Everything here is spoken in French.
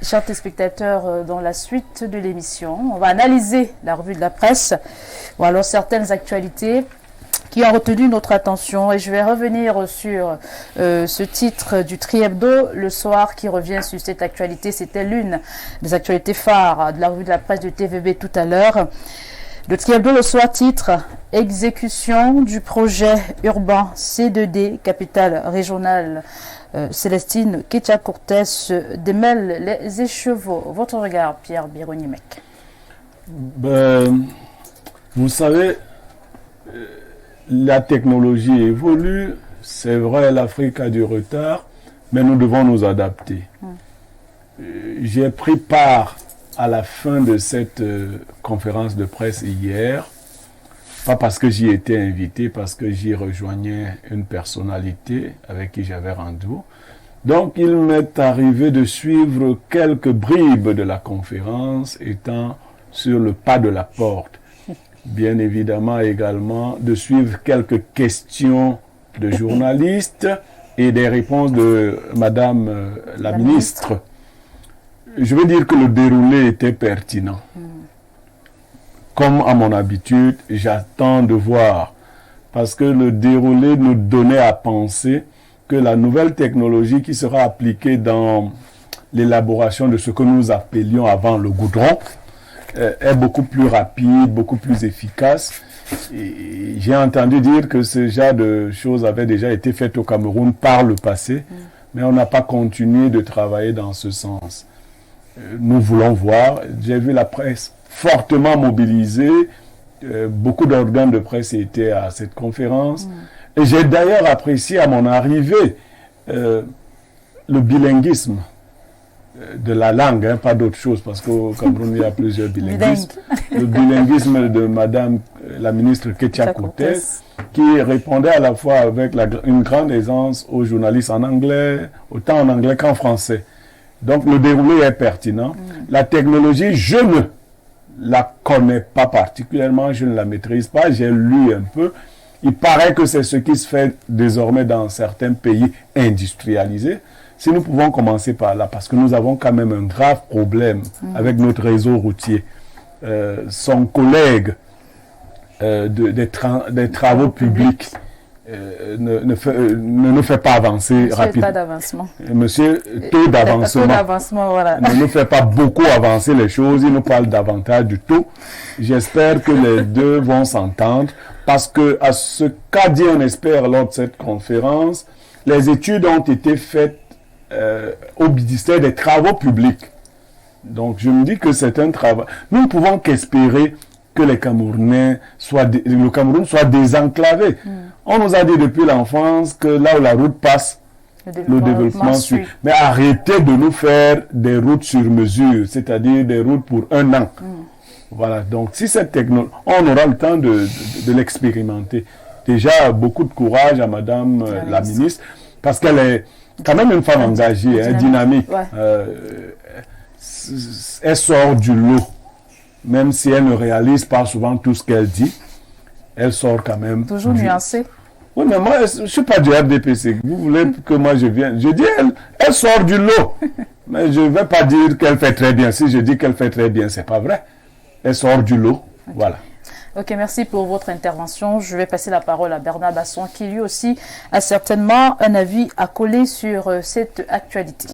Chers téléspectateurs, dans la suite de l'émission, on va analyser la revue de la presse ou alors certaines actualités qui ont retenu notre attention. Et je vais revenir sur ce titre du Tri-Hebdo le soir qui revient sur cette actualité. C'était l'une des actualités phares de la revue de la presse de TVB tout à l'heure. Le Tri-Hebdo le soir titre « Exécution du projet urbain C2D, capitale régionale ». Célestine Kétia-Cortès se démêle les écheveaux. Votre regard, Pierre Bironimek? Vous savez, la technologie évolue. C'est vrai, l'Afrique a du retard, mais nous devons nous adapter. J'ai pris part à la fin de cette conférence de presse hier, pas parce que j'y étais invité, parce que j'y rejoignais une personnalité avec qui j'avais rendez-vous. Donc, il m'est arrivé de suivre quelques bribes de la conférence, étant sur le pas de la porte. Bien évidemment, également, de suivre quelques questions de journalistes et des réponses de Madame la ministre. Je veux dire que le déroulé était pertinent. Comme à mon habitude, j'attends de voir. Parce que le déroulé nous donnait à penser que la nouvelle technologie qui sera appliquée dans l'élaboration de ce que nous appelions avant le goudron est beaucoup plus rapide, beaucoup plus efficace. J'ai entendu dire que ce genre de choses avait déjà été faites au Cameroun par le passé, mais on n'a pas continué de travailler dans ce sens. Nous voulons voir, j'ai vu la presse fortement mobilisée, beaucoup d'organes de presse étaient à cette conférence, et j'ai d'ailleurs apprécié à mon arrivée le bilinguisme de la langue, pas d'autre chose, parce qu'au Cameroun il y a plusieurs bilinguismes. Le bilinguisme de Madame la ministre Kétia-Cortès, qui répondait à la fois avec une grande aisance aux journalistes en anglais, autant en anglais qu'en français. Donc le déroulé est pertinent. La technologie, je ne la connais pas particulièrement, je ne la maîtrise pas, j'ai lu un peu. Il paraît que c'est ce qui se fait désormais dans certains pays industrialisés. Si nous pouvons commencer par là, parce que nous avons quand même un grave problème avec notre réseau routier. Son collègue des travaux publics ne nous fait pas avancer rapidement. Monsieur, taux d'avancement. Voilà. Ne nous fait pas beaucoup avancer les choses. Il nous parle davantage du taux. J'espère que les deux vont s'entendre parce que, à ce qu'a dit un expert lors de cette conférence, les études ont été faites au ministère des Travaux publics. Donc, je me dis que c'est un travail. Nous ne pouvons qu'espérer que le Cameroun soit désenclavé. On nous a dit depuis l'enfance que là où la route passe, le développement suit. Mais arrêtez de nous faire des routes sur mesure, c'est-à-dire des routes pour un an. Voilà, donc si cette technologie, on aura le temps de l'expérimenter. Déjà, beaucoup de courage à Madame la ministre, parce qu'elle est quand même une femme engagée, dynamique. Elle sort du lot. Même si elle ne réalise pas souvent tout ce qu'elle dit, elle sort quand même. Toujours nuancée. Oui, mais moi, je ne suis pas du RDPC. Vous voulez que moi je vienne? Je dis, elle sort du lot. Mais je ne vais pas dire qu'elle fait très bien. Si je dis qu'elle fait très bien, ce n'est pas vrai. Elle sort du lot. Voilà. Ok, merci pour votre intervention. Je vais passer la parole à Bernard Basson, qui lui aussi a certainement un avis à coller sur cette actualité.